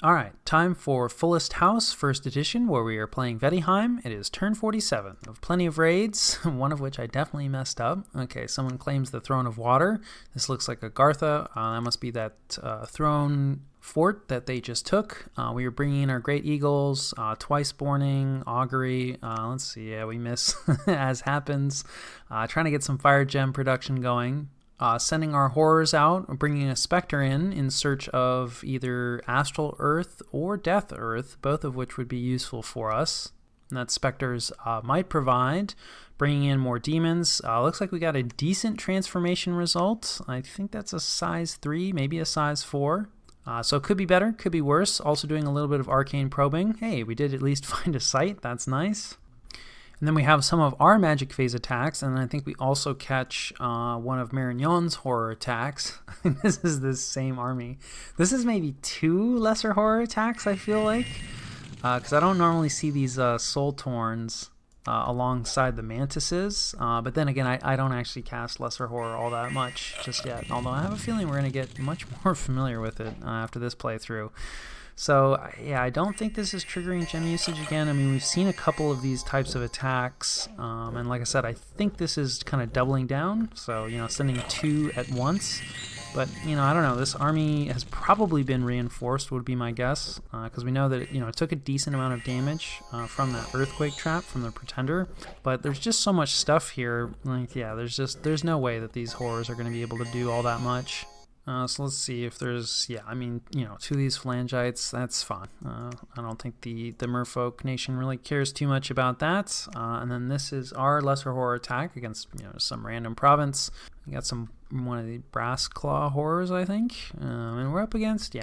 Alright, time for Fullest House, first edition, where we are playing Vaettiheim. It is turn 47. We have plenty of raids, one of which I definitely messed up. Okay, someone claims the Throne of Water. This looks like a Gartha. That must be that throne fort that they just took. We are bringing in our Great Eagles, twice borning, augury. Let's see, yeah, we miss, as happens. Trying to get some fire gem production going. Sending our horrors out, bringing a specter in search of either astral earth or death earth, both of which would be useful for us. And that specters might provide. Bringing in more demons. Looks like we got a decent transformation result. I think that's a size 3, maybe a size 4. So it could be better, could be worse. Also doing a little bit of arcane probing. Hey, we did at least find a site. That's nice. And then we have some of our magic phase attacks, and I think we also catch one of Marignon's horror attacks. This is the same army. This is maybe 2 lesser horror attacks, I feel like, because I don't normally see these Soul Torns alongside the Mantises, but then again, I don't actually cast lesser horror all that much just yet, although I have a feeling we're going to get much more familiar with it after this playthrough. So, yeah, I don't think this is triggering gem usage again. I mean, we've seen a couple of these types of attacks, and like I said, I think this is kind of doubling down, so, sending 2 at once. But, I don't know, this army has probably been reinforced, would be my guess, because we know that, it took a decent amount of damage from that earthquake trap from the Pretender, but there's just so much stuff here, like, yeah, there's no way that these horrors are going to be able to do all that much. So let's see if there's, 2 of these phalangites, that's fine. I don't think the Merfolk nation really cares too much about that. And then this is our lesser horror attack against, some random province. We got one of the brass claw horrors, I think. And we're up against,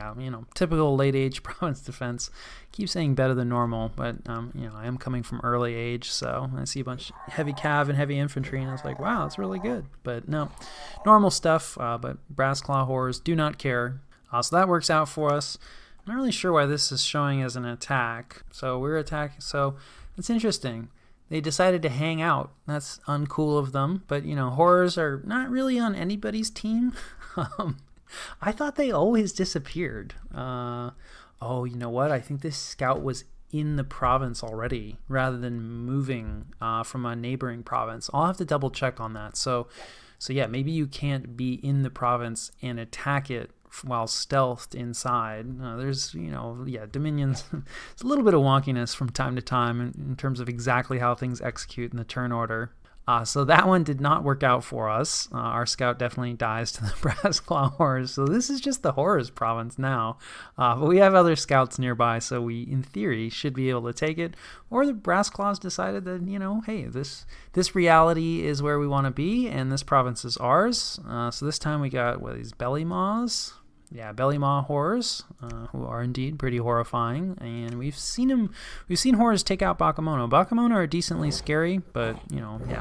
typical late age province defense. Keep saying better than normal, but, I am coming from early age, so I see a bunch of heavy cav and heavy infantry, and I was like, wow, that's really good. But no, normal stuff, but brass claw horrors do not care. So that works out for us. I'm not really sure why this is showing as an attack. So we're attacking, so it's interesting. They decided to hang out. That's uncool of them. But, horrors are not really on anybody's team. I thought they always disappeared. Oh, you know what? I think this scout was in the province already rather than moving from a neighboring province. I'll have to double check on that. So yeah, maybe you can't be in the province and attack it while stealthed inside. There's, dominions. It's a little bit of wonkiness from time to time in terms of exactly how things execute in the turn order. So that one did not work out for us. Our scout definitely dies to the brass claw horrors. So this is just the horrors province now. But we have other scouts nearby, so we, in theory, should be able to take it. Or the brass claws decided that, hey, this reality is where we want to be, and this province is ours. So this time we got, these belly maws? Yeah, belly maw horrors, who are indeed pretty horrifying, and we've seen horrors take out Bakemono. Bakemono are decently scary, but,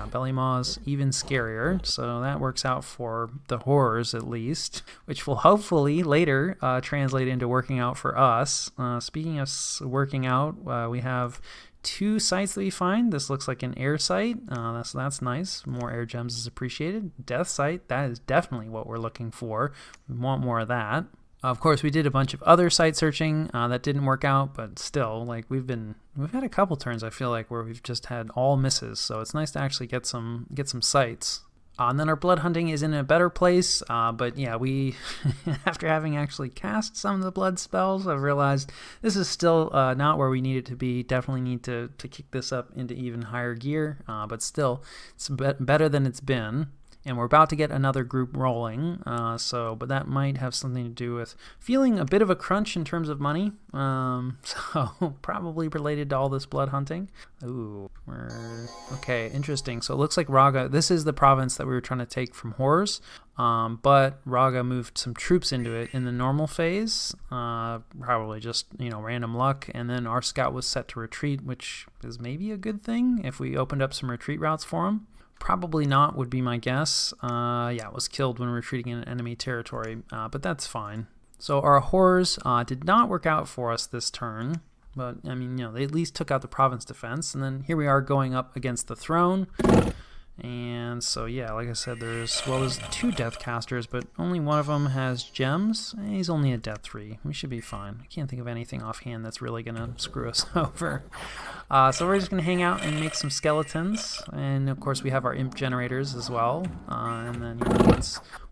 belly maws even scarier, so that works out for the horrors at least, which will hopefully later translate into working out for us. Speaking of working out, we have 2 sites that we find. This looks like an air site, so that's nice. More air gems is appreciated. Death site, that is definitely what we're looking for. We want more of that. Of course, we did a bunch of other site searching that didn't work out, but still, we've had a couple turns, I feel like, where we've just had all misses, so it's nice to actually get some sites. And then our blood hunting is in a better place, but yeah, we, after having actually cast some of the blood spells, I've realized this is still not where we need it to be. Definitely need to kick this up into even higher gear, but still, it's better than it's been. And we're about to get another group rolling, but that might have something to do with feeling a bit of a crunch in terms of money, so probably related to all this blood hunting. Ooh, okay, interesting. So it looks like Raga, this is the province that we were trying to take from horrors, but Raga moved some troops into it in the normal phase, probably just, random luck, and then our scout was set to retreat, which is maybe a good thing if we opened up some retreat routes for him. Probably not, would be my guess. It was killed when retreating in enemy territory, but that's fine. So our horrors did not work out for us this turn, but I mean, they at least took out the province defense, and then here we are going up against the throne, And so yeah, like I said, there's two death casters, but only one of them has gems. He's only a death 3. We should be fine. I can't think of anything offhand that's really gonna screw us over. So we're just gonna hang out and make some skeletons, and of course we have our imp generators as well. And then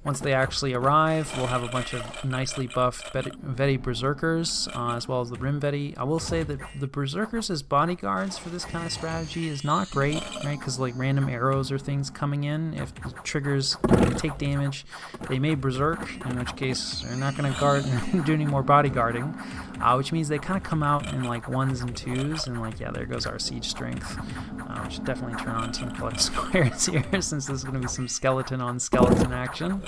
once they actually arrive, we'll have a bunch of nicely buffed Veti berserkers, as well as the Rim Veti. I will say that the berserkers as bodyguards for this kind of strategy is not great, right? Because like random arrows or things coming in, if the triggers take damage, they may berserk, in which case they're not going to guard do any more bodyguarding, which means they kind of come out in like 1s and 2s, and like, yeah, there goes our siege strength. We should definitely turn on team collect squares here, since this is going to be some skeleton on skeleton action.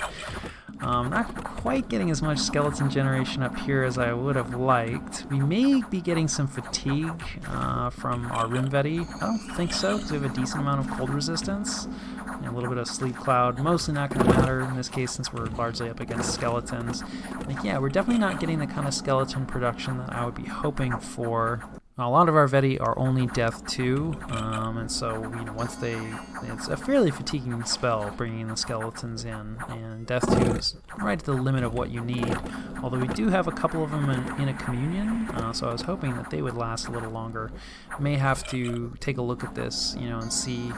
Not quite getting as much skeleton generation up here as I would have liked. We may be getting some fatigue from our Rim Veti. I don't think so, because we have a decent amount of cold resistance. A little bit of sleep cloud, mostly not going to matter in this case since we're largely up against skeletons. Like, yeah, we're definitely not getting the kind of skeleton production that I would be hoping for. A lot of our Veti are only death 2, and so once it's a fairly fatiguing spell bringing the skeletons in, and death 2 is right at the limit of what you need. Although we do have a couple of them in a communion, so I was hoping that they would last a little longer. May have to take a look at this, and see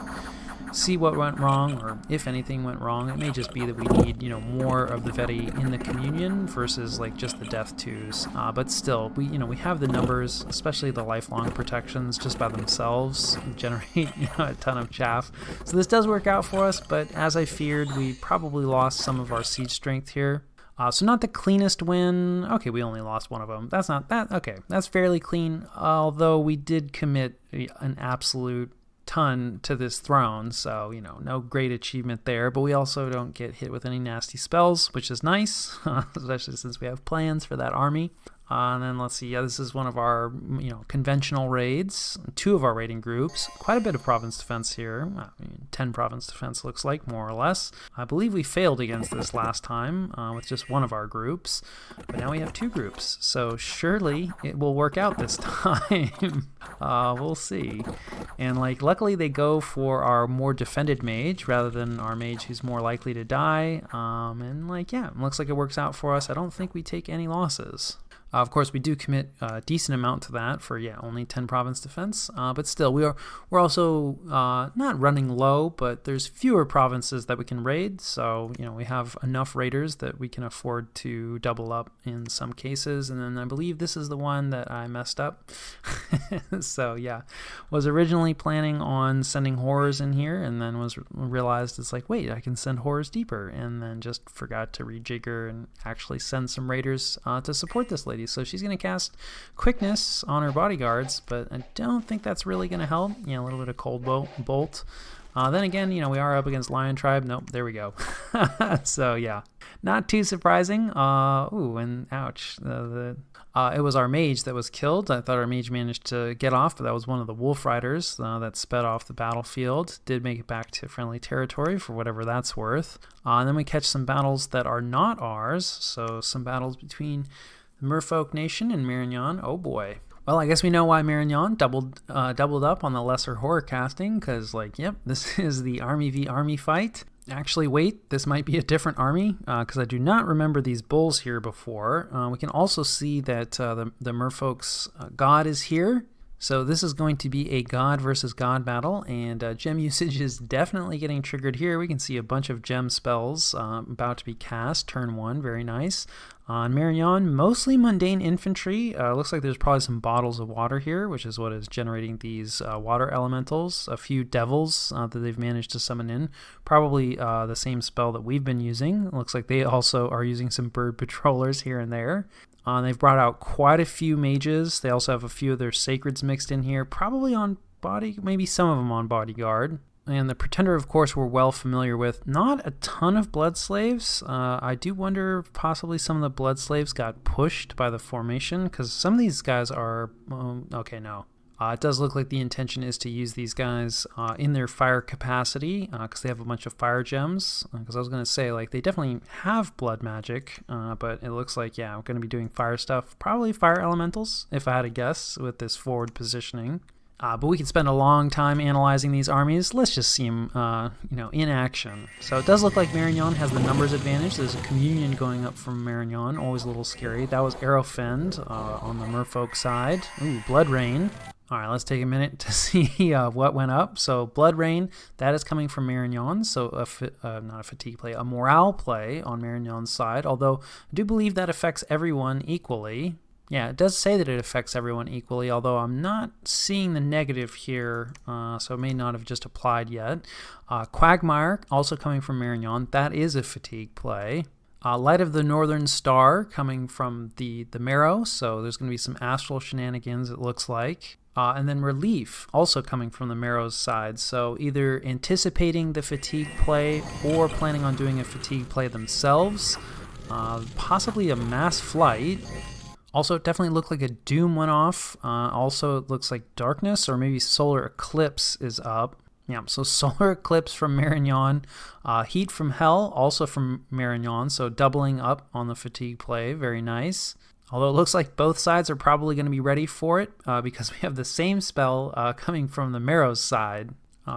what went wrong, or if anything went wrong. It may just be that we need, more of the Veti in the communion versus like just the death 2s. But still, we have the numbers, especially the lifelong protections, just by themselves generate a ton of chaff. So this does work out for us, but as I feared, we probably lost some of our siege strength here. So not the cleanest win. Okay, we only lost one of them. That's not that. Okay, that's fairly clean. Although we did commit an absolute ton to this throne, so no great achievement there, but we also don't get hit with any nasty spells, which is nice, especially since we have plans for that army. And then let's see, yeah, this is one of our conventional raids, 2 of our raiding groups, quite a bit of province defense here. 10 province defense looks like, more or less. I believe we failed against this last time with just one of our groups, but now we have 2 groups, so surely it will work out this time. We'll see. And like, luckily they go for our more defended mage rather than our mage who's more likely to die, and like, yeah, it looks like it works out for us. I don't think we take any losses. Of course, we do commit a decent amount to that for, only 10 province defense. But still, we're also not running low, but there's fewer provinces that we can raid. So, we have enough raiders that we can afford to double up in some cases. And then I believe this is the one that I messed up. So, yeah, was originally planning on sending horrors in here, and then realized it's like, wait, I can send horrors deeper. And then just forgot to rejigger and actually send some raiders to support this lady. So she's going to cast quickness on her bodyguards, but I don't think that's really going to help. A little bit of cold bolt. Then again, we are up against Lion Tribe. Nope, there we go. So yeah, not too surprising. Ooh, and ouch. It was our mage that was killed. I thought our mage managed to get off, but that was one of the wolf riders that sped off the battlefield. Did make it back to friendly territory for whatever that's worth. And then we catch some battles that are not ours. So some battles between the Merfolk Nation and Marignan. Oh boy. Well, I guess we know why Marignan doubled up on the lesser horror casting, because yep, this is the army v army fight. Actually, wait, this might be a different army, because I do not remember these bulls here before. We can also see that the Merfolk's god is here. So this is going to be a god versus god battle, and gem usage is definitely getting triggered here. We can see a bunch of gem spells about to be cast, turn 1, very nice. On Marignan, mostly mundane infantry. Looks like there's probably some bottles of water here, which is what is generating these water elementals. A few devils that they've managed to summon in. Probably the same spell that we've been using. Looks like they also are using some bird patrollers here and there. They've brought out quite a few mages. They also have a few of their sacreds mixed in here, probably on body, maybe some of them on bodyguard. And the Pretender, of course, we're well familiar with. Not a ton of blood slaves. I do wonder if possibly some of the blood slaves got pushed by the formation, because some of these guys are... okay, no. It does look like the intention is to use these guys in their fire capacity, because they have a bunch of fire gems. Because I was going to say, they definitely have blood magic, but it looks like, yeah, we're going to be doing fire stuff. Probably fire elementals, if I had to guess, with this forward positioning. But we could spend a long time analyzing these armies. Let's just see them, in action. So it does look like Marignon has the numbers advantage. There's a communion going up from Marignon, always a little scary. That was Arrowfend on the merfolk side. Ooh, Blood Rain. All right, let's take a minute to see what went up. So Blood Rain, that is coming from Marignon. So not a fatigue play, a morale play on Marignon's side. Although I do believe that affects everyone equally. Yeah, it does say that it affects everyone equally, although I'm not seeing the negative here, so it may not have just applied yet. Quagmire, also coming from Marignon, that is a fatigue play. Light of the Northern Star coming from the Marrow, so there's going to be some astral shenanigans, it looks like. And then Relief, also coming from the Marrow's side, so either anticipating the fatigue play or planning on doing a fatigue play themselves. Possibly a mass flight. Also, it definitely looked like a Doom went off. Also, it looks like Darkness or maybe Solar Eclipse is up. Yeah, so Solar Eclipse from Marignon. Heat from Hell, also from Marignon, so doubling up on the fatigue play. Very nice. Although it looks like both sides are probably going to be ready for it because we have the same spell coming from the Marrow's side.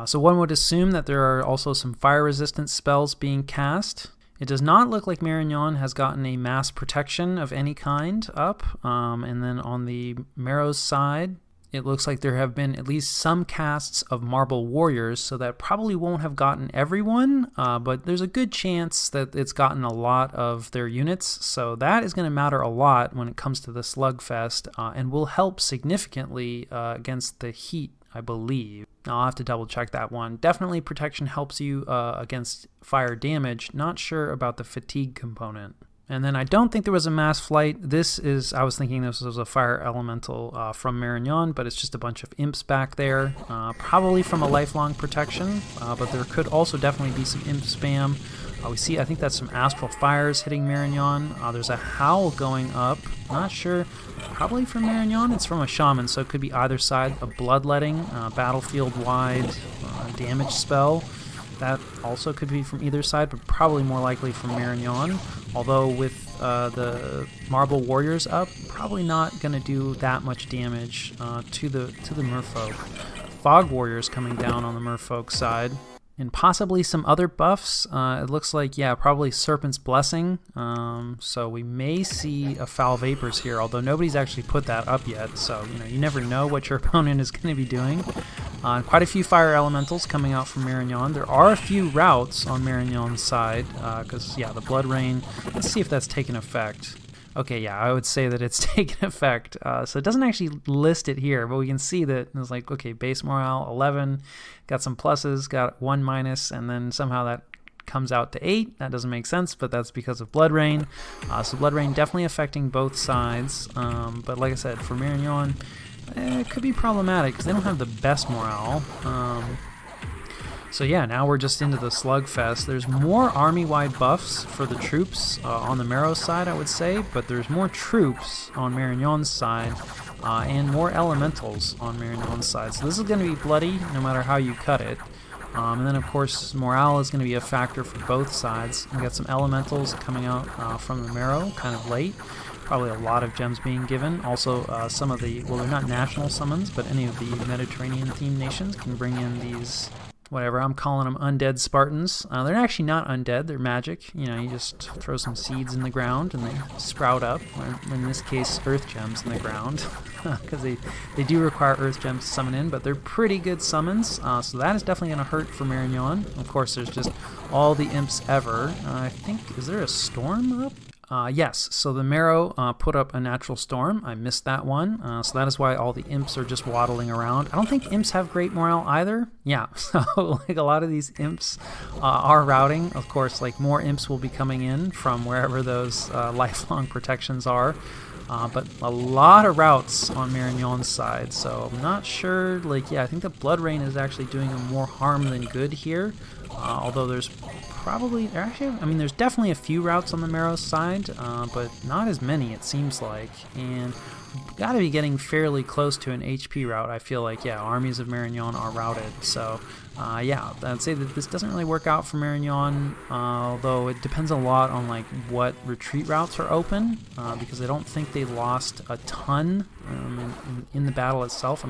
So one would assume that there are also some fire resistance spells being cast. It does not look like Marignon has gotten a mass protection of any kind up. And then on the Marrow's side, it looks like there have been at least some casts of Marble Warriors, so that probably won't have gotten everyone, but there's a good chance that it's gotten a lot of their units, so that is going to matter a lot when it comes to the Slugfest, and will help significantly against the heat, I believe. I'll have to double check that one. Definitely protection helps you against fire damage. Not sure about the fatigue component. And then I don't think there was a mass flight. I was thinking this was a fire elemental from Marignon, but it's just a bunch of imps back there. Probably from a lifelong protection, but there could also definitely be some imp spam. I think that's some astral fires hitting Marignon. There's a howl going up. Not sure. Probably from Marignon. It's from a shaman, so it could be either side. A bloodletting, battlefield-wide damage spell. That also could be from either side, but probably more likely from Marignon. Although with the Marble Warriors up, probably not going to do that much damage to the Merfolk. Fog Warriors coming down on the Merfolk side. And possibly some other buffs. It looks like, probably Serpent's Blessing. So we may see a Foul Vapors here, although nobody's actually put that up yet. So, you never know what your opponent is going to be doing. Quite a few Fire Elementals coming out from Marignon. There are a few routes on Marignon's side, because, the Blood Rain. Let's see if that's taken effect. Okay, I would say that it's taken effect. So it doesn't actually list it here, but we can see that it's like, okay, base morale 11, got some pluses, got 1 minus, and then somehow that comes out to 8. That doesn't make sense, but that's because of Blood Rain. So Blood Rain definitely affecting both sides. But like I said, for Marignon, it could be problematic because they don't have the best morale. So now we're just into the Slugfest. There's more army-wide buffs for the troops on the Marrow side, I would say, but there's more troops on Marignon's side and more elementals on Marignon's side. So this is going to be bloody no matter how you cut it. And then, of course, morale is going to be a factor for both sides. We got some elementals coming out from the Marrow kind of late. Probably a lot of gems being given. Also, some of the, they're not national summons, but any of the Mediterranean-themed nations can bring in these, whatever, I'm calling them undead Spartans. They're actually not undead, they're magic. You just throw some seeds in the ground and they sprout up, or in this case, earth gems in the ground, because they do require earth gems to summon in, but they're pretty good summons, so that is definitely going to hurt for Marignon. Of course, there's just all the imps ever. I think, is there a storm up? Yes, so the Marrow put up a natural storm. I missed that one, so that is why all the imps are just waddling around. I don't think imps have great morale either. Yeah, so like a lot of these imps are routing. Of course, like more imps will be coming in from wherever those lifelong protections are. But a lot of routes on Marignon's side, so I'm not sure, I think the Blood Rain is actually doing more harm than good here, although there's there's definitely a few routes on the Marrow side, but not as many, it seems like, and we've got to be getting fairly close to an HP route. I feel like, armies of Marignon are routed, so I'd say that this doesn't really work out for Marignon, although it depends a lot on what retreat routes are open, because I don't think they lost a ton in the battle itself.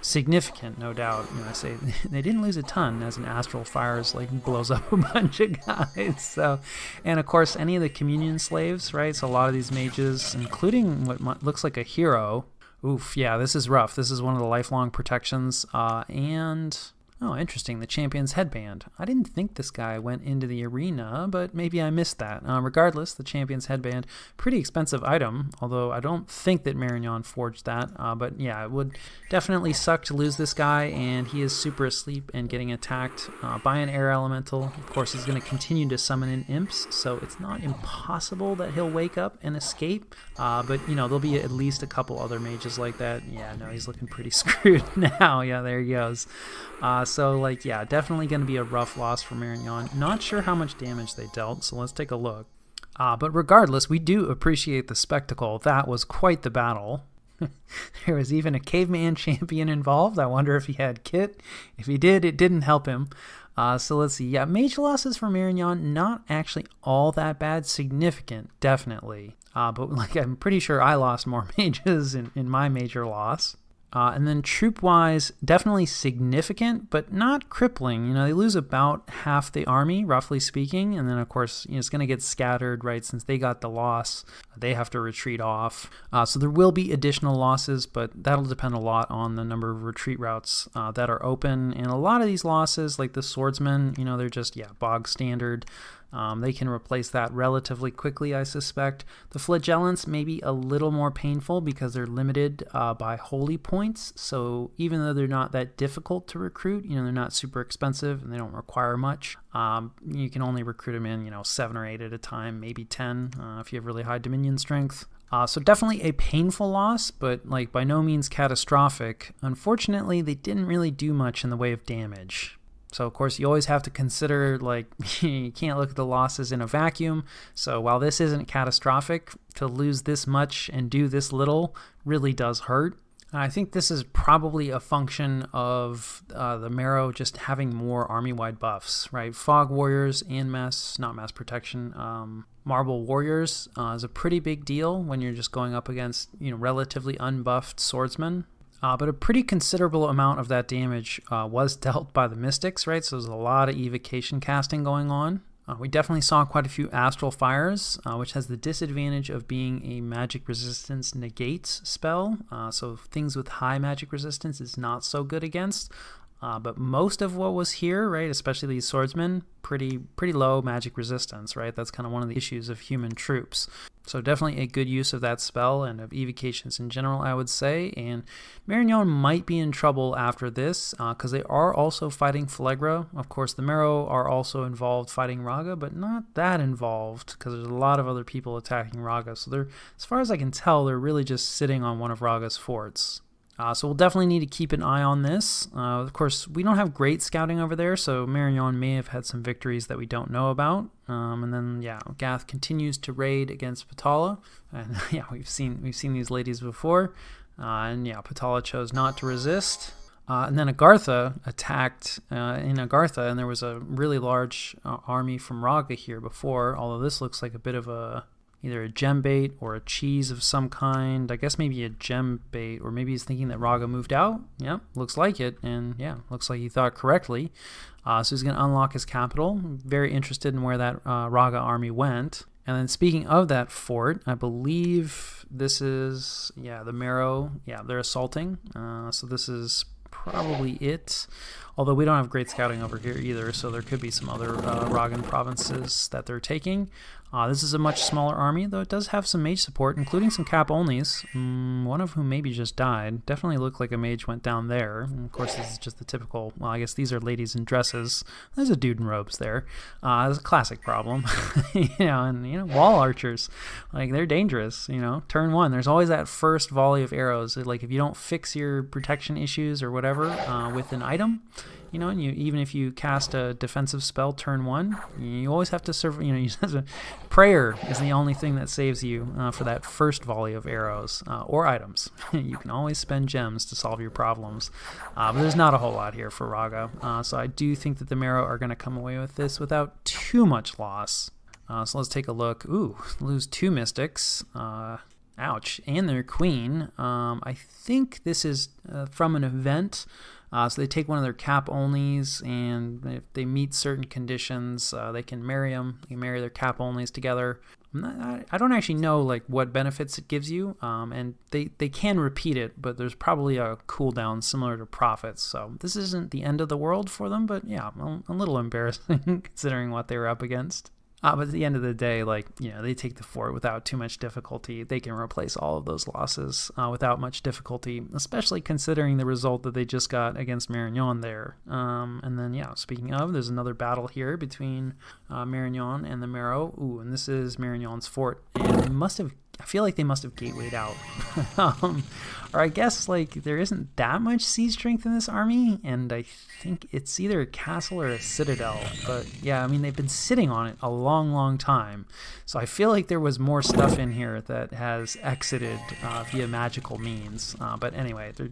significant, no doubt. I say they didn't lose a ton as an astral fires blows up a bunch of guys. So, and of course, any of the communion slaves, right? So a lot of these mages, including what looks like a hero. Oof, yeah, this is rough. This is one of the lifelong protections, and oh, interesting, the champion's headband. I didn't think this guy went into the arena, but maybe I missed that. Regardless, the champion's headband, pretty expensive item, although I don't think that Marignon forged that. But yeah, it would definitely suck to lose this guy, and he is super asleep and getting attacked by an air elemental. Of course, he's going to continue to summon in imps, so it's not impossible that he'll wake up and escape. But, there'll be at least a couple other mages like that. Yeah, no, he's looking pretty screwed now. Yeah, there he goes. So, yeah, definitely going to be a rough loss for Marignon. Not sure how much damage they dealt, so let's take a look. But regardless, we do appreciate the spectacle. That was quite the battle. There was even a caveman champion involved. I wonder if he had kit. If he did, it didn't help him. So let's see. Yeah, mage losses for Marignon, not actually all that bad. Significant, definitely. But I'm pretty sure I lost more mages in my major loss. And then troop-wise, definitely significant, but not crippling. They lose about half the army, roughly speaking. And then, of course, it's going to get scattered, right? Since they got the loss, they have to retreat off. So there will be additional losses, but that'll depend a lot on the number of retreat routes that are open. And a lot of these losses, like the swordsmen, they're just, bog standard. They can replace that relatively quickly, I suspect. The flagellants may be a little more painful because they're limited by holy points. So even though they're not that difficult to recruit, they're not super expensive and they don't require much. You can only recruit them in, 7 or 8 at a time, maybe 10 if you have really high dominion strength. So definitely a painful loss, but by no means catastrophic. Unfortunately, they didn't really do much in the way of damage. So, of course, you always have to consider, you can't look at the losses in a vacuum. So while this isn't catastrophic, to lose this much and do this little really does hurt. I think this is probably a function of the Marrow just having more army-wide buffs, right? Fog Warriors and not mass protection, Marble Warriors is a pretty big deal when you're just going up against, relatively unbuffed swordsmen. But a pretty considerable amount of that damage was dealt by the Mystics, right? So there's a lot of evocation casting going on. We definitely saw quite a few Astral Fires, which has the disadvantage of being a magic resistance negates spell. So things with high magic resistance is not so good against. But most of what was here, right, especially these swordsmen, pretty low magic resistance, right? That's kind of one of the issues of human troops. So definitely a good use of that spell and of evocations in general, I would say. And Marignon might be in trouble after this because they are also fighting Phlegra. Of course, the Marrow are also involved fighting Raga, but not that involved because there's a lot of other people attacking Raga. So they're, as far as I can tell, they're really just sitting on one of Raga's forts. So we'll definitely need to keep an eye on this. Of course, we don't have great scouting over there, so Marignon may have had some victories that we don't know about. And then, Gath continues to raid against Patala. And we've seen these ladies before. Patala chose not to resist. And then Agartha attacked in Agartha, and there was a really large army from Raga here before, although this looks like a bit of either a gem bait or a cheese of some kind. I guess maybe a gem bait, or maybe he's thinking that Raga moved out. Yep, looks like it, and looks like he thought correctly. So he's going to unlock his capital. Very interested in where that Raga army went. And then speaking of that fort, I believe this is, the Marrow. Yeah, they're assaulting. So this is probably it. Although we don't have great scouting over here either, so there could be some other Ragan provinces that they're taking. This is a much smaller army, though it does have some mage support, including some cap-onlys, one of whom maybe just died. Definitely looked like a mage went down there. And of course, this is just the typical, I guess these are ladies in dresses. There's a dude in robes there. It's a classic problem. Wall archers, they're dangerous, Turn one, there's always that first volley of arrows. If you don't fix your protection issues or whatever with an item, and even if you cast a defensive spell turn one, you always have to serve, prayer is the only thing that saves you for that first volley of arrows or items. You can always spend gems to solve your problems, but there's not a whole lot here for Raga. So I do think that the Marrow are going to come away with this without too much loss. So let's take a look. Ooh, lose 2 Mystics. Ouch. And their queen. I think this is from an event. So they take one of their cap-onlys, and if they meet certain conditions, they can marry them. They can marry their cap-onlys together. I don't actually know like what benefits it gives you, and they can repeat it, but there's probably a cooldown similar to Prophets. So this isn't the end of the world for them, but yeah, a little embarrassing considering what they were up against. But at the end of the day, like, you know, they take the fort without too much difficulty. They can replace all of those losses without much difficulty, especially considering the result that they just got against Marignan there. And then, yeah, speaking of, there's another battle here between Marignan and the Marrow. Ooh, and this is Marignan's fort. And I feel like they must have gatewayed out. Or I guess, like, there isn't that much siege strength in this army, and I think it's either a castle or a citadel. But, yeah, I mean, they've been sitting on it a long, long time. So I feel like there was more stuff in here that has exited via magical means. But anyway, they're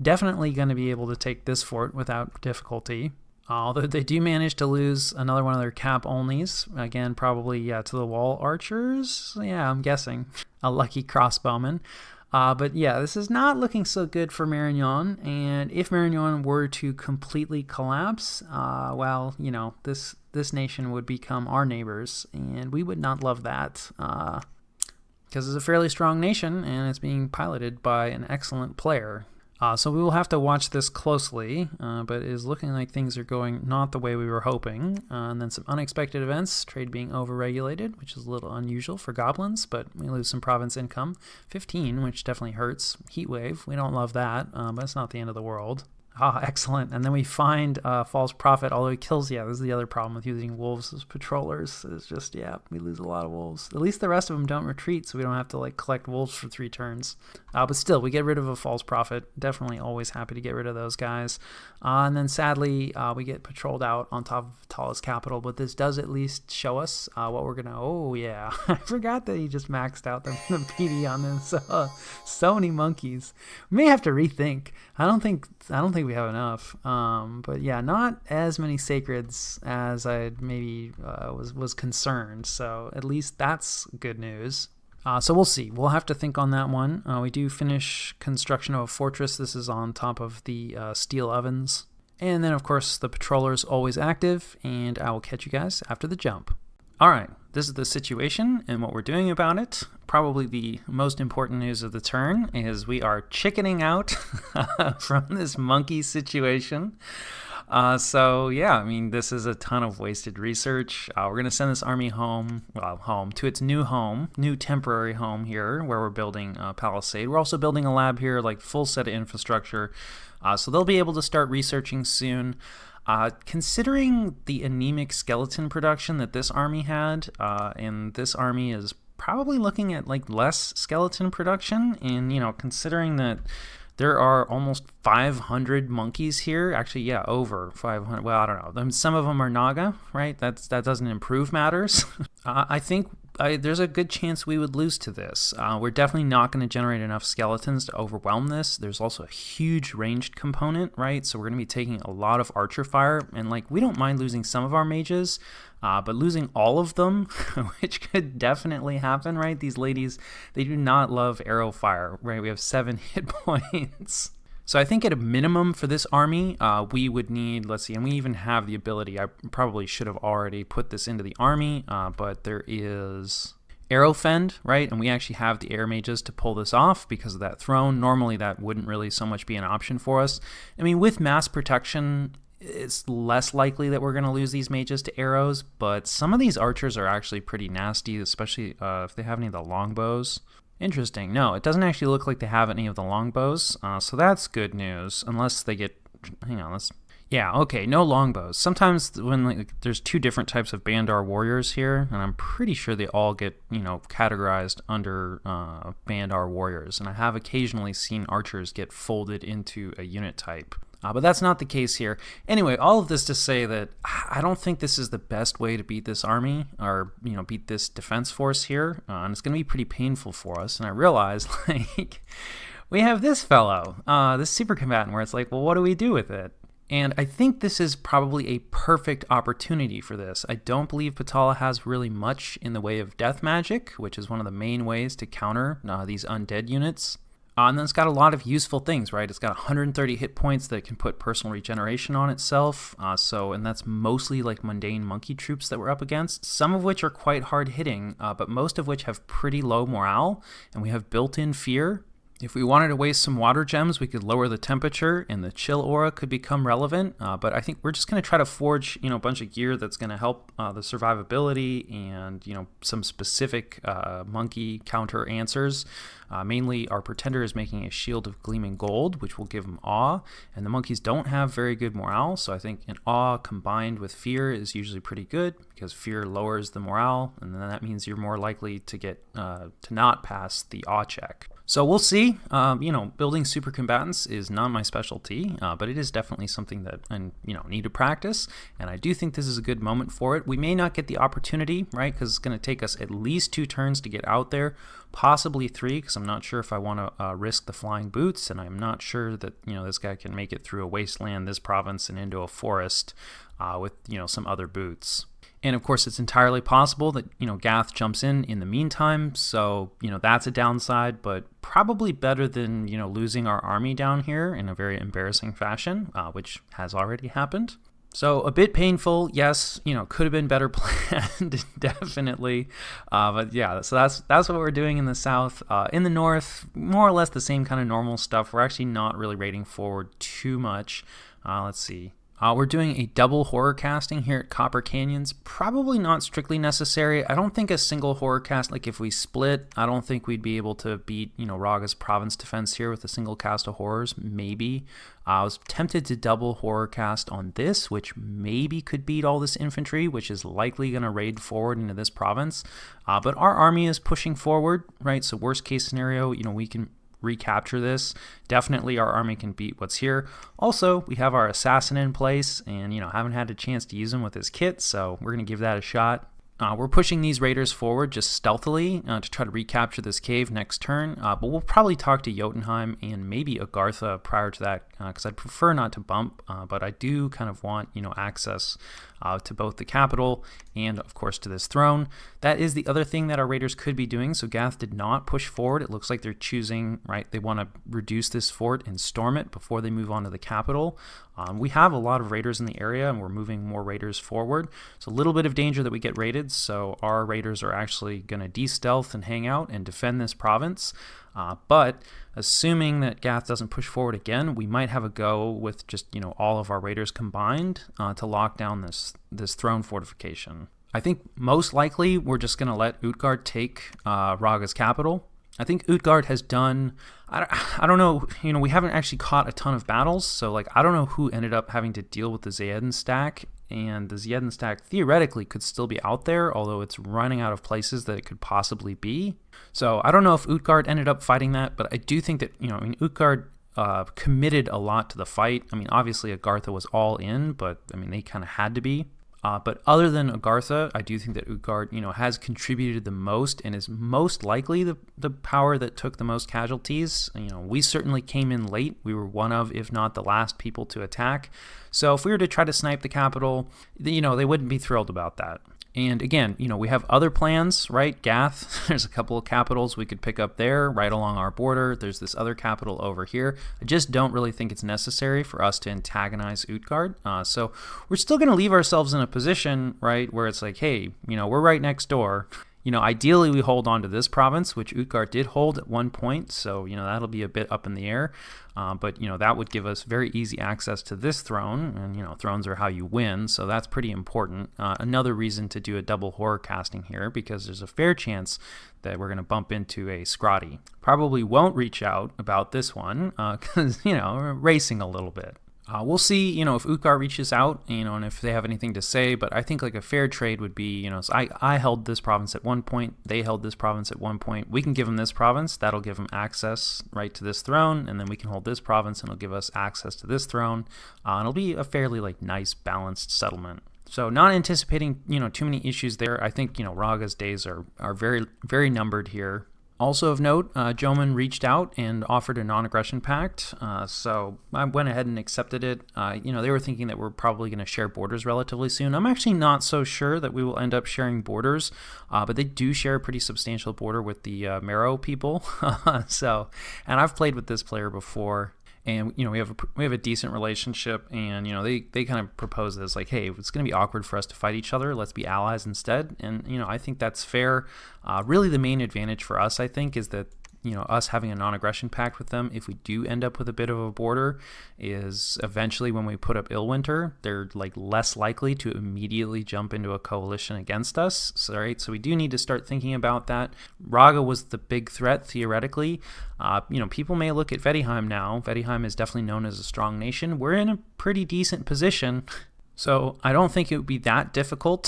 definitely going to be able to take this fort without difficulty. Although they do manage to lose another one of their cap-onlys. Again, probably to the wall archers. Yeah, I'm guessing. A lucky crossbowman. But yeah, this is not looking so good for Marignan. And if Marignan were to completely collapse, well, you know, this nation would become our neighbors. And we would not love that. Because it's a fairly strong nation, and it's being piloted by an excellent player. So we will have to watch this closely, but it is looking like things are going not the way we were hoping. And then some unexpected events, trade being overregulated, which is a little unusual for goblins, but we lose some province income. 15, which definitely hurts. Heat wave, we don't love that, but it's not the end of the world. Excellent. And then we find False Prophet, although he kills, yeah, this is the other problem with using wolves as patrollers. It's just, yeah, we lose a lot of wolves. At least the rest of them don't retreat, so we don't have to, like, collect wolves for 3 turns. But still, we get rid of a False Prophet. Definitely always happy to get rid of those guys. And then, sadly, we get patrolled out on top of Tallest Capital, but this does at least show us what we're going to... Oh, yeah. I forgot that he just maxed out the PD on this. So many monkeys. We may have to rethink. I don't think we have enough, but yeah, not as many sacreds as I maybe was concerned. So at least that's good news. So we'll see. We'll have to think on that one. We do finish construction of a fortress. This is on top of the steel ovens, and then of course the patroller's always active. And I will catch you guys after the jump. All right, this is the situation and what we're doing about it. Probably the most important news of the turn is we are chickening out from this monkey situation. So yeah, I mean, this is a ton of wasted research. We're going to send this army home to its new temporary home here where we're building a palisade. We're also building a lab here, like full set of infrastructure. So they'll be able to start researching soon. Considering the anemic skeleton production that this army had, and this army is probably looking at like less skeleton production, and, you know, considering that there are almost 500 monkeys here, actually, yeah, over 500. Well, I don't know. Some of them are Naga, right? That doesn't improve matters. I think there's a good chance we would lose to this. We're definitely not going to generate enough skeletons to overwhelm this. There's also a huge ranged component, right? So we're going to be taking a lot of archer fire, and like we don't mind losing some of our mages, but losing all of them, which could definitely happen, right? These ladies, they do not love arrow fire, right? We have 7 hit points. So I think at a minimum for this army, we would need, let's see, and we even have the ability, I probably should have already put this into the army, but there is arrow fend, right? And we actually have the air mages to pull this off because of that throne. Normally that wouldn't really so much be an option for us. I mean, with mass protection, it's less likely that we're going to lose these mages to arrows, but some of these archers are actually pretty nasty, especially if they have any of the longbows. Interesting. No, it doesn't actually look like they have any of the longbows, so that's good news, unless they get... Hang on, yeah, okay, no longbows. Sometimes when there's 2 different types of Bandar warriors here, and I'm pretty sure they all get, you know, categorized under Bandar warriors, and I have occasionally seen archers get folded into a unit type. But that's not the case here. Anyway, all of this to say that I don't think this is the best way to beat this army, or, you know, beat this defense force here. And it's going to be pretty painful for us. And I realize, like, we have this fellow, this super combatant, where it's like, well, what do we do with it? And I think this is probably a perfect opportunity for this. I don't believe Patala has really much in the way of death magic, which is one of the main ways to counter these undead units. And then it's got a lot of useful things, right? It's got 130 hit points that can put personal regeneration on itself. And that's mostly like mundane monkey troops that we're up against, some of which are quite hard hitting, but most of which have pretty low morale, and we have built-in fear. If we wanted to waste some water gems, we could lower the temperature and the chill aura could become relevant. But I think we're just going to try to forge, a bunch of gear that's going to help the survivability and, some specific monkey counter answers. Mainly, our pretender is making a shield of gleaming gold, which will give him awe. And the monkeys don't have very good morale, so I think an awe combined with fear is usually pretty good because fear lowers the morale, and then that means you're more likely to get to not pass the awe check. So we'll see. Building super combatants is not my specialty, but it is definitely something that I need to practice, and I do think this is a good moment for it. We may not get the opportunity, right, because it's going to take us at least 2 turns to get out there, possibly 3, because I'm not sure if I want to risk the flying boots, and I'm not sure that this guy can make it through a wasteland, this province, and into a forest with some other boots. And of course, it's entirely possible that, Gath jumps in the meantime. So, that's a downside, but probably better than, losing our army down here in a very embarrassing fashion, which has already happened. So a bit painful, yes, could have been better planned, definitely. But yeah, so that's what we're doing in the south. In the north, more or less the same kind of normal stuff. We're actually not really raiding forward too much. Let's see. We're doing a double horror casting here at Copper Canyons. Probably not strictly necessary. I don't think a single horror cast, like if we split, I don't think we'd be able to beat, Raga's province defense here with a single cast of horrors. Maybe. I was tempted to double horror cast on this, which maybe could beat all this infantry, which is likely going to raid forward into this province. But our army is pushing forward, right? So worst case scenario, we can recapture this. Definitely our army can beat what's here. Also, we have our assassin in place and, haven't had a chance to use him with his kit, so we're going to give that a shot. We're pushing these raiders forward just stealthily to try to recapture this cave next turn, but we'll probably talk to Jotunheim and maybe Agartha prior to that, because I'd prefer not to bump, but I do kind of want, access to both the capital and, of course, to this throne. That is the other thing that our raiders could be doing, so Gath did not push forward. It looks like they're choosing, right, they want to reduce this fort and storm it before they move on to the capital. We have a lot of raiders in the area, and we're moving more raiders forward. So a little bit of danger that we get raided, so our raiders are actually going to de-stealth and hang out and defend this province. But assuming that Gath doesn't push forward again, we might have a go with just, all of our raiders combined to lock down this throne fortification. I think most likely we're just going to let Utgard take Raga's capital. I think Utgard has done, I don't know, we haven't actually caught a ton of battles, so I don't know who ended up having to deal with the Zeeden stack, and the Zeeden stack theoretically could still be out there, although it's running out of places that it could possibly be. So I don't know if Utgard ended up fighting that, but I do think that, Utgard committed a lot to the fight. Obviously Agartha was all in, but they kind of had to be. But other than Agartha, I do think that Utgard, has contributed the most and is most likely the power that took the most casualties. We certainly came in late. We were one of, if not the last people to attack. So if we were to try to snipe the capital, they wouldn't be thrilled about that. And again, we have other plans, right? Gath, there's a couple of capitals we could pick up there right along our border. There's this other capital over here. I just don't really think it's necessary for us to antagonize Utgard. So we're still going to leave ourselves in a position, right, where it's like, hey, we're right next door. Ideally we hold on to this province, which Utgard did hold at one point, so, that'll be a bit up in the air. But, that would give us very easy access to this throne, and, thrones are how you win, so that's pretty important. Another reason to do a double horror casting here, because there's a fair chance that we're going to bump into a Scrotty. Probably won't reach out about this one, because, we're racing a little bit. We'll see, if Utgard reaches out, and if they have anything to say, but I think a fair trade would be, so I held this province at one point, they held this province at one point, we can give them this province, that'll give them access right to this throne, and then we can hold this province and it'll give us access to this throne, and it'll be a fairly nice balanced settlement. So not anticipating, too many issues there. I think, Raga's days are very, very numbered here. Also of note, Jomon reached out and offered a non-aggression pact, so I went ahead and accepted it. They were thinking that we're probably going to share borders relatively soon. I'm actually not so sure that we will end up sharing borders, but they do share a pretty substantial border with the Marrow people. And I've played with this player before. And we have a decent relationship, and they kind of propose this like, hey, it's going to be awkward for us to fight each other. Let's be allies instead. And I think that's fair. Really, the main advantage for us, I think, is that us having a non-aggression pact with them, if we do end up with a bit of a border, is eventually when we put up Illwinter, they're like less likely to immediately jump into a coalition against us. So we do need to start thinking about that. Raga was the big threat theoretically. People may look at Vaettiheim now. Vaettiheim is definitely known as a strong nation. We're in a pretty decent position. So I don't think it would be that difficult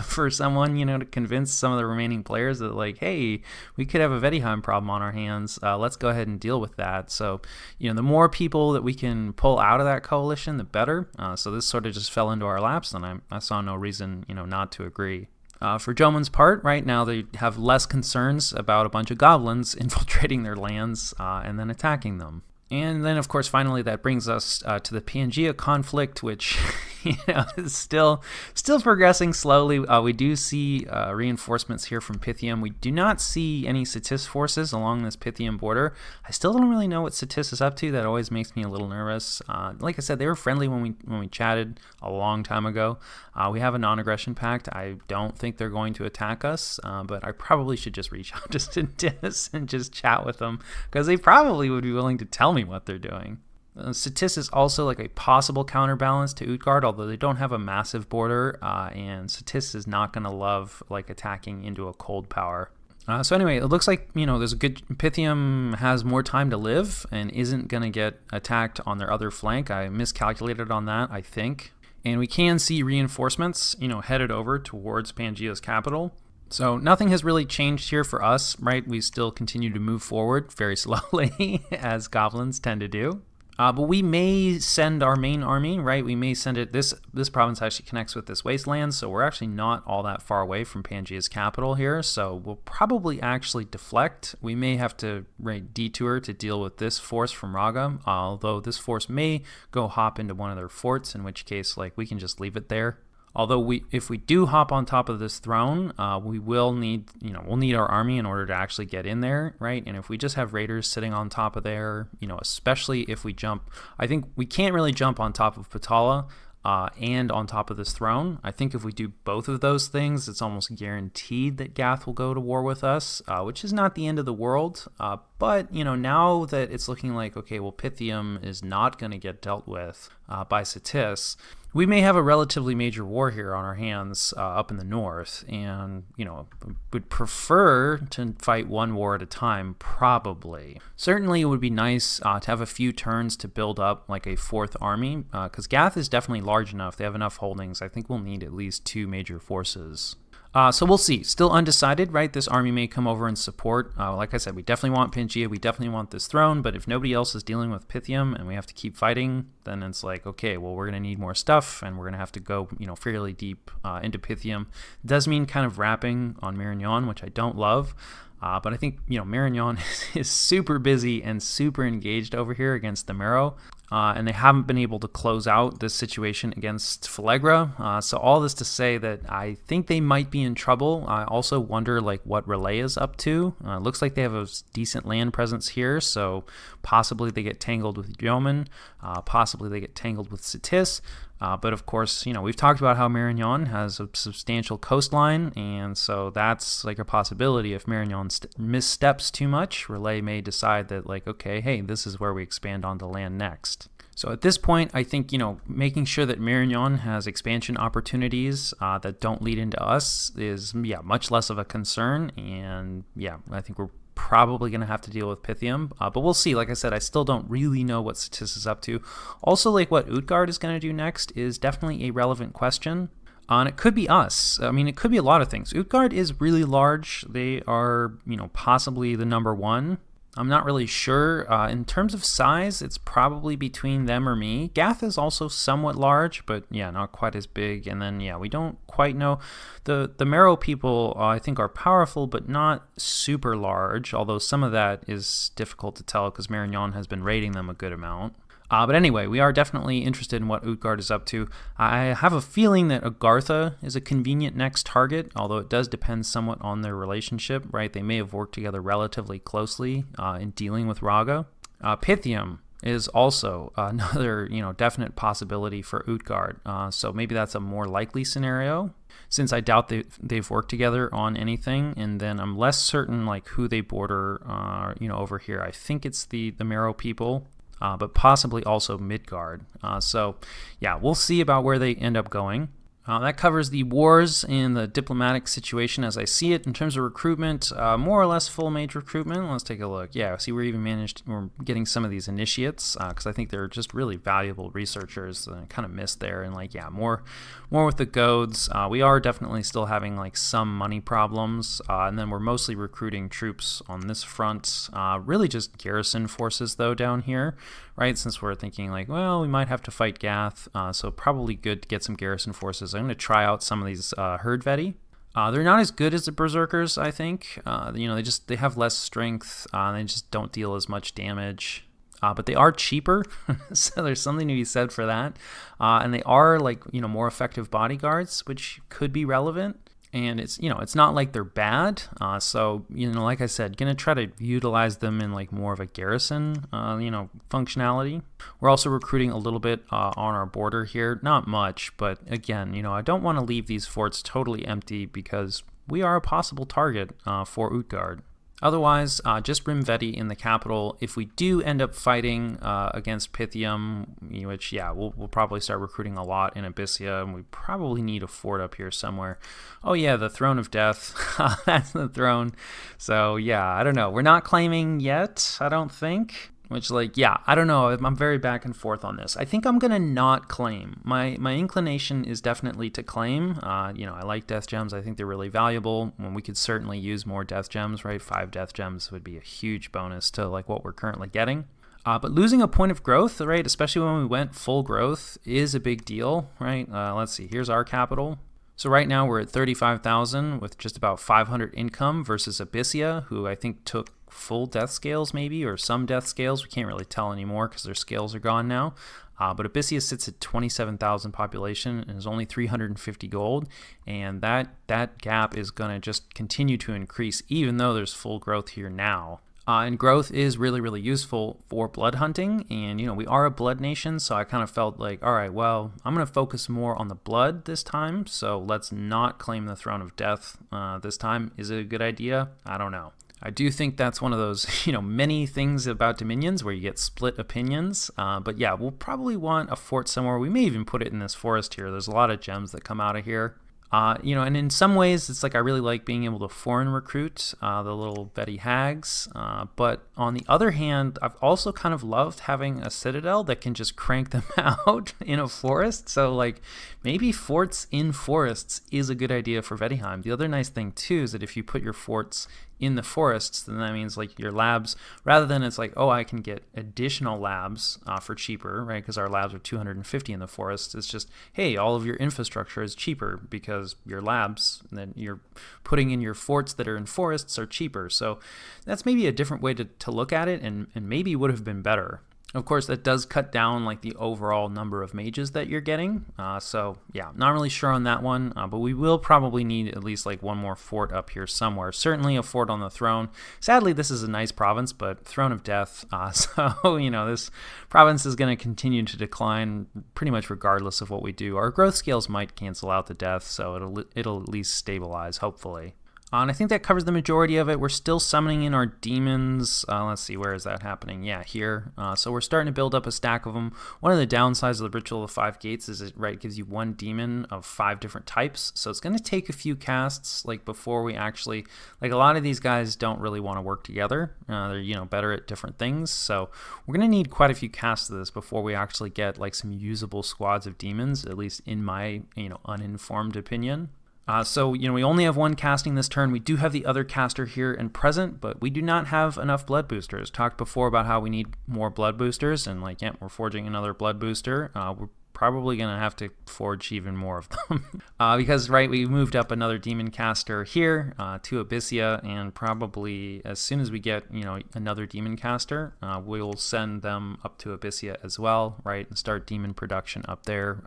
for someone, to convince some of the remaining players that like, hey, we could have a Vaettiheim problem on our hands. Let's go ahead and deal with that. So, the more people that we can pull out of that coalition, the better. So this sort of just fell into our laps, and I saw no reason, not to agree. For Jomon's part, right now they have less concerns about a bunch of goblins infiltrating their lands and then attacking them. And then, of course, finally, that brings us to the Pangea conflict, which is still progressing slowly. We do see reinforcements here from Pythium. We do not see any Cetis forces along this Pythium border. I still don't really know what Cetis is up to. That always makes me a little nervous. Like I said, they were friendly when we chatted a long time ago. We have a non-aggression pact. I don't think they're going to attack us, but I probably should just reach out to Cetis and just chat with them, because they probably would be willing to tell me what they're doing. Cetis is also like a possible counterbalance to Utgard, although they don't have a massive border, and Cetis is not going to love like attacking into a cold power. So anyway, it looks like there's a good Pythium has more time to live and isn't going to get attacked on their other flank. I miscalculated on that, I think, and we can see reinforcements headed over towards Pangea's capital. So nothing has really changed here for us, right? We still continue to move forward very slowly, as goblins tend to do. But we may send our main army, right? We may send it. This province actually connects with this wasteland, so we're actually not all that far away from Pangea's capital here. So we'll probably actually deflect. We may have to detour to deal with this force from Raga, although this force may go hop into one of their forts, in which case, we can just leave it there. Although if we do hop on top of this throne, we will need, we'll need our army in order to actually get in there, right? And if we just have raiders sitting on top of there, especially if we jump, I think we can't really jump on top of Patala and on top of this throne. I think if we do both of those things, it's almost guaranteed that Gath will go to war with us, which is not the end of the world. But, now that it's looking like, okay, well, Pythium is not going to get dealt with by Cetis, we may have a relatively major war here on our hands up in the north, and, would prefer to fight one war at a time, probably. Certainly, it would be nice to have a few turns to build up, like, a fourth army, because Gath is definitely large enough. They have enough holdings. I think we'll need at least 2 major forces. So we'll see. Still undecided, right? This army may come over and support. Like I said, we definitely want Pangea. We definitely want this throne. But if nobody else is dealing with Pythium and we have to keep fighting, then it's like, okay, well, we're going to need more stuff, and we're going to have to go, fairly deep into Pythium. It does mean kind of wrapping on Marignan, which I don't love. But I think, Marignan is super busy and super engaged over here against the Marrow. And they haven't been able to close out this situation against Falegra. So all this to say that I think they might be in trouble. I also wonder what Relay is up to. Looks like they have a decent land presence here, so possibly they get tangled with Jomon, possibly they get tangled with Cetis. But of course, we've talked about how Marignan has a substantial coastline, and so that's a possibility. If Marignan missteps too much, Relay may decide that okay, hey, this is where we expand onto land next. So at this point, I think, making sure that Marignan has expansion opportunities that don't lead into us is, much less of a concern. And I think we're probably going to have to deal with Pythium, but we'll see. Like I said, I still don't really know what Cetis is up to. Also, what Utgard is going to do next is definitely a relevant question. And it could be us. I mean, it could be a lot of things. Utgard is really large. They are, possibly the number one. I'm not really sure. In terms of size, it's probably between them or me. Gath is also somewhat large, but yeah, not quite as big. And then, yeah, we don't quite know. The Marrow people, I think, are powerful, but not super large, although some of that is difficult to tell because Marignon has been raiding them a good amount. But anyway, we are definitely interested in what Utgard is up to. I have a feeling that Agartha is a convenient next target, although it does depend somewhat on their relationship, right? They may have worked together relatively closely in dealing with Raga. Pythium is also another, definite possibility for Utgard. So maybe that's a more likely scenario, since I doubt they've worked together on anything. And then I'm less certain like who they border, over here. I think it's the Marrow people. But possibly also Midgard. So, yeah, we'll see about where they end up going. That covers the wars and the diplomatic situation as I see it. In terms of recruitment, more or less full mage recruitment. Let's take a look. Yeah, see, we're getting some of these initiates because I think they're just really valuable researchers. Kind of missed there, and like, yeah, more with the goads. We are definitely still having like some money problems, and then we're mostly recruiting troops on this front. Really just garrison forces though down here, right? Since we're thinking like, well, we might have to fight Gath, so probably good to get some garrison forces. I'm going to try out some of these herd Veti. They're not as good as the berserkers, I think. They have less strength. They just don't deal as much damage. But they are cheaper, so there's something to be said for that. And they are more effective bodyguards, which could be relevant. And it's not like they're bad. So like I said, gonna try to utilize them in like more of a garrison, functionality. We're also recruiting a little bit on our border here, not much, but again, I don't want to leave these forts totally empty because we are a possible target for Utgard. Otherwise, just Rim Veti in the capital. If we do end up fighting against Pythium, which, yeah, we'll probably start recruiting a lot in Abyssia, and we probably need a fort up here somewhere. Oh, yeah, the Throne of Death. That's the throne. So, yeah, I don't know. We're not claiming yet, I don't think. Which, I don't know. I'm very back and forth on this. I think I'm going to not claim. My inclination is definitely to claim. I like death gems. I think they're really valuable. When we could certainly use more death gems, right? 5 death gems would be a huge bonus to what we're currently getting. But losing a point of growth, right, especially when we went full growth, is a big deal, right? Let's see. Here's our capital. So right now we're at 35,000 with just about 500 income versus Abyssia, who I think took full death scales maybe, or some death scales. We can't really tell anymore because their scales are gone now. But Abyssia sits at 27,000 population and is only 350 gold. And that gap is going to just continue to increase even though there's full growth here now. And growth is really, really useful for blood hunting. And, we are a blood nation, so I kind of felt like, all right, well, I'm going to focus more on the blood this time. So let's not claim the Throne of Death this time. Is it a good idea? I don't know. I do think that's one of those, many things about Dominions where you get split opinions. But yeah, we'll probably want a fort somewhere. We may even put it in this forest here. There's a lot of gems that come out of here. And in some ways, it's I really like being able to foreign recruit the little Veti hags. But on the other hand, I've also kind of loved having a citadel that can just crank them out in a forest. So maybe forts in forests is a good idea for Vaettiheim. The other nice thing too is that if you put your forts in the forests, then that means your labs, rather than it's I can get additional labs for cheaper, right? Because our labs are 250 in the forest. It's just, hey, all of your infrastructure is cheaper because your labs that you're putting in your forts that are in forests are cheaper. So that's maybe a different way to look at it, and maybe would have been better. Of course, that does cut down the overall number of mages that you're getting. So yeah, not really sure on that one, but we will probably need at least one more fort up here somewhere. Certainly a fort on the throne. Sadly, this is a nice province, but Throne of Death. So this province is going to continue to decline pretty much regardless of what we do. Our growth scales might cancel out the death, so it'll at least stabilize, hopefully. And I think that covers the majority of it. We're still summoning in our demons. Let's see, where is that happening? Yeah, here. So we're starting to build up a stack of them. One of the downsides of the Ritual of 5 Gates is it gives you one demon of 5 different types. So it's going to take a few casts before we actually, a lot of these guys don't really want to work together. They're better at different things. So we're going to need quite a few casts of this before we actually get some usable squads of demons, at least in my uninformed opinion. So, we only have one casting this turn. We do have the other caster here and present, but we do not have enough blood boosters. Talked before about how we need more blood boosters, and we're forging another blood booster. We're probably going to have to forge even more of them because, we moved up another demon caster here to Abyssia, and probably as soon as we get, another demon caster, we'll send them up to Abyssia as well, and start demon production up there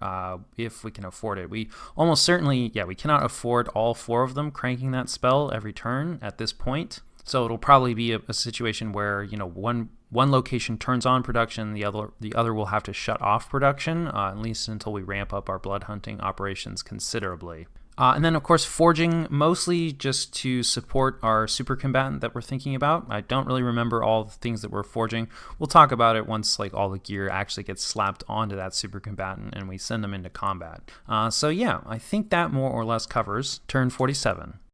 if we can afford it. We almost certainly, we cannot afford all 4 of them cranking that spell every turn at this point. So it'll probably be a situation where, one location turns on production, the other will have to shut off production, at least until we ramp up our blood hunting operations considerably. And then, of course, forging mostly just to support our super combatant that we're thinking about. I don't really remember all the things that we're forging. We'll talk about it once all the gear actually gets slapped onto that super combatant and we send them into combat. So yeah, I think that more or less covers turn 47.